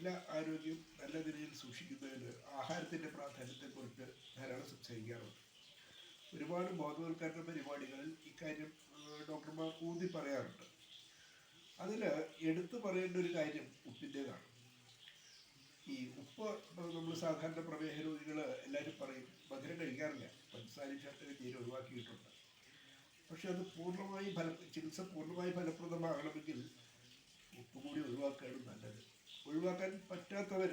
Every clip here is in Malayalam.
നല്ല ആരോഗ്യം നല്ല നിലയിൽ സൂക്ഷിക്കുന്നതിന് ആഹാരത്തിൻ്റെ പ്രാധാന്യത്തെക്കുറിച്ച് ധാരാളം സംസാരിക്കാറുണ്ട്. ഒരുപാട് ബോധവൽക്കരണ പരിപാടികളിൽ ഇക്കാര്യം ഡോക്ടർമാർ ഊന്നി പറയാറുണ്ട്. അതിൽ എടുത്തു പറയേണ്ട ഒരു കാര്യം ഉപ്പിൻ്റേതാണ്. ഈ ഉപ്പ് നമ്മൾ സാധാരണ പ്രമേഹ രോഗികൾ എല്ലാവരും പറയും മധുരം കഴിക്കാറില്ല, പഞ്ചസാരയും ശർക്കരയും തീരെ ഒഴിവാക്കിയിട്ടുണ്ട്. പക്ഷെ അത് ചികിത്സ പൂർണ്ണമായി ഫലപ്രദമാകണമെങ്കിൽ ഉപ്പ് കൂടി ഒഴിവാക്കുകയാണ് നല്ലത്. ഒഴിവാക്കാൻ പറ്റാത്തവർ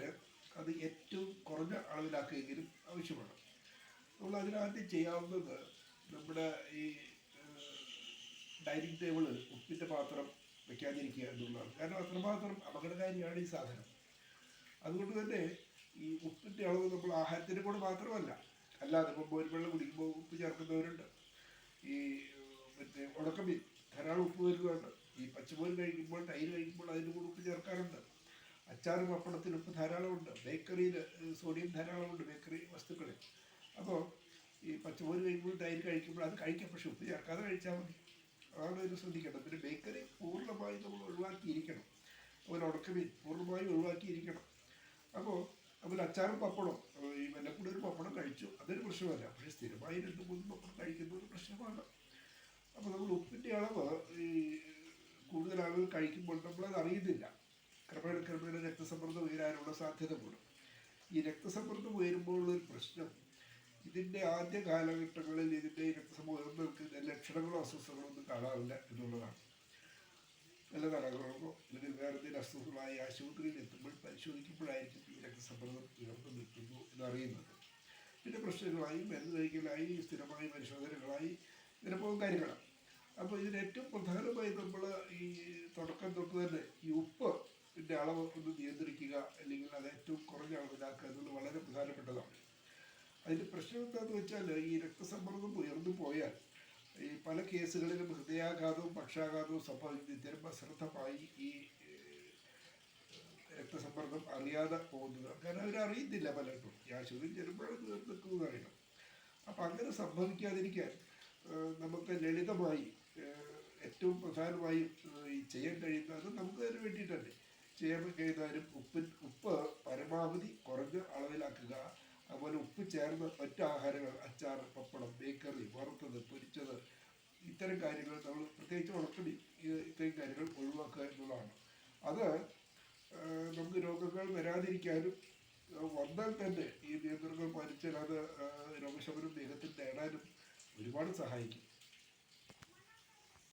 അത് ഏറ്റവും കുറഞ്ഞ അളവിലാക്കുകയെങ്കിലും ആവശ്യമാണ്. നമ്മൾ അതിനാദ്യം ചെയ്യാവുന്നത് നമ്മുടെ ഈ ഡൈനിങ് ടേബിളിൽ ഉപ്പിൻ്റെ പാത്രം വെക്കാതിരിക്കുക എന്നുള്ളതാണ്. കാരണം അത്രമാത്രം അപകടകാരിയാണ് ഈ സാധനം. അതുകൊണ്ട് തന്നെ ഈ ഉപ്പിൻ്റെ അളവ് നമ്മൾ ആഹാരത്തിൻ്റെ കൂടെ മാത്രമല്ല, അല്ലാതെ ഇപ്പോൾ മോരുവെള്ളം കുടിക്കുമ്പോൾ ഉപ്പ് ചേർക്കുന്നവരുണ്ട്. ഈ ഉണക്കമീൻ ധാരാളം ഉപ്പ് വരുന്നുണ്ട്. ഈ പച്ചമോര് കഴിക്കുമ്പോൾ തൈര് കഴിക്കുമ്പോൾ അതിൻ്റെ കൂടെ ഉപ്പ് ചേർക്കാറുണ്ട്. അച്ചാറും പപ്പടത്തിൽ ഉപ്പ് ധാരാളമുണ്ട്. ബേക്കറിയിൽ സോഡിയം ധാരാളമുണ്ട്, ബേക്കറി വസ്തുക്കളിൽ. അപ്പോൾ ഈ പച്ചമോര് കഴിക്കുമ്പോൾ തൈര് കഴിക്കുമ്പോൾ അത് കഴിക്കാം, പക്ഷെ ഉപ്പ് ചേർക്കാതെ കഴിച്ചാൽ മതി. അതാണ് ഇത് ശ്രദ്ധിക്കേണ്ടത്. പിന്നെ ബേക്കറി പൂർണ്ണമായും നമ്മൾ ഒഴിവാക്കിയിരിക്കണം. അതുപോലെ ഉണക്കമീൻ പൂർണ്ണമായും ഒഴിവാക്കിയിരിക്കണം. അപ്പോൾ അതിൽ അച്ചാറും പപ്പടം, ഈ വല്ലക്കൂടെ ഒരു പപ്പടം കഴിച്ചു, അതൊരു പ്രശ്നമല്ല. പക്ഷേ സ്ഥിരമായി 2-3 പപ്പടം കഴിക്കുന്നത് ഒരു പ്രശ്നമാണ്. അപ്പോൾ നമ്മൾ ഉപ്പിൻ്റെ അളവ് ഈ കൂടുതൽ ആളുകൾ കഴിക്കുമ്പോൾ നമ്മളത് അറിയുന്നില്ല. ക്രമേണ രക്തസമ്മർദ്ദം ഉയരാനുള്ള സാധ്യത കൂടും. ഈ രക്തസമ്മർദ്ദം ഉയരുമ്പോഴുള്ളൊരു പ്രശ്നം, ഇതിൻ്റെ ആദ്യ കാലഘട്ടങ്ങളിൽ ഇതിൻ്റെ രക്തസമ്മർദ്ദം നിൽക്കുന്ന ലക്ഷണങ്ങളോ അസ്വസ്ഥകളോ ഒന്നും കാണാറില്ല എന്നുള്ളതാണ്. നല്ല തലകറങ്ങോ അല്ലെങ്കിൽ വേറെ എന്തെങ്കിലും അസുഖങ്ങളായി ആശുപത്രിയിൽ എത്തുമ്പോൾ പരിശോധിക്കുമ്പോഴായിരിക്കും ഈ രക്തസമ്മർദ്ദം ഉയർന്നു നിൽക്കുന്നു എന്നറിയുന്നത്. പിന്നെ പ്രശ്നങ്ങളായി മരുന്ന് കഴിക്കലായി സ്ഥിരമായി പരിശോധനകളായി ഇങ്ങനെ പോകുന്ന കാര്യങ്ങളാണ്. അപ്പോൾ ഇതിന് ഏറ്റവും പ്രധാനമായി നമ്മൾ ഈ തുടക്കം തൊട്ട് തന്നെ ഈ ഉപ്പിൻ്റെ അളവ് ഒന്ന് നിയന്ത്രിക്കുക, അല്ലെങ്കിൽ അത് ഏറ്റവും കുറഞ്ഞ അളവിലാക്കുക എന്നുള്ളത് വളരെ പ്രധാനപ്പെട്ടതാണ്. അതിൻ്റെ പ്രശ്നം എന്താണെന്ന് വെച്ചാൽ, ഈ രക്തസമ്മർദ്ദം ഉയർന്നു പോയാൽ ഈ പല കേസുകളിലും ഹൃദയാഘാതവും പക്ഷാഘാതവും സംഭവിക്കുന്ന ഇത്തരം അശ്രദ്ധമായി ഈ രക്തസമ്മർദ്ദം അറിയാതെ പോകുന്നത്. കാരണം അവരറിയുന്നില്ല പലർക്കും. ഈ ആശുപത്രിയിൽ ചെല്ലുമ്പോഴാണ് നിൽക്കുന്നത് അറിയണം. അപ്പം അങ്ങനെ സംഭവിക്കാതിരിക്കാൻ നമുക്ക് ലളിതമായി ഏറ്റവും പ്രധാനമായും ഈ ചെയ്യാൻ കഴിയുന്നത് നമുക്ക് അതിന് വേണ്ടിയിട്ടല്ലേ ചെയ്യാൻ കഴിയുന്നതിനും ഉപ്പ് പരമാവധി കുറഞ്ഞ അളവിലാക്കുക. അതുപോലെ ഉപ്പ് ചേർന്ന മറ്റു ആഹാരങ്ങൾ, അച്ചാർ, പപ്പടം, ബേക്കറി, വറുത്തത്, പൊരിച്ചത്, ഇത്തരം കാര്യങ്ങൾ നമ്മൾ പ്രത്യേകിച്ച് ഉണക്കടി ഇത്തരം കാര്യങ്ങൾ ഒഴിവാക്കുക എന്നുള്ളതാണ്. അത് നമുക്ക് രോഗങ്ങൾ വരാതിരിക്കാനും വന്നാൽ തന്നെ ഈ നിയന്ത്രണങ്ങൾ പാലിച്ചാൽ അത് രോഗശമനം വേഗത്തിൽ നേടാനും ഒരുപാട് സഹായിക്കും.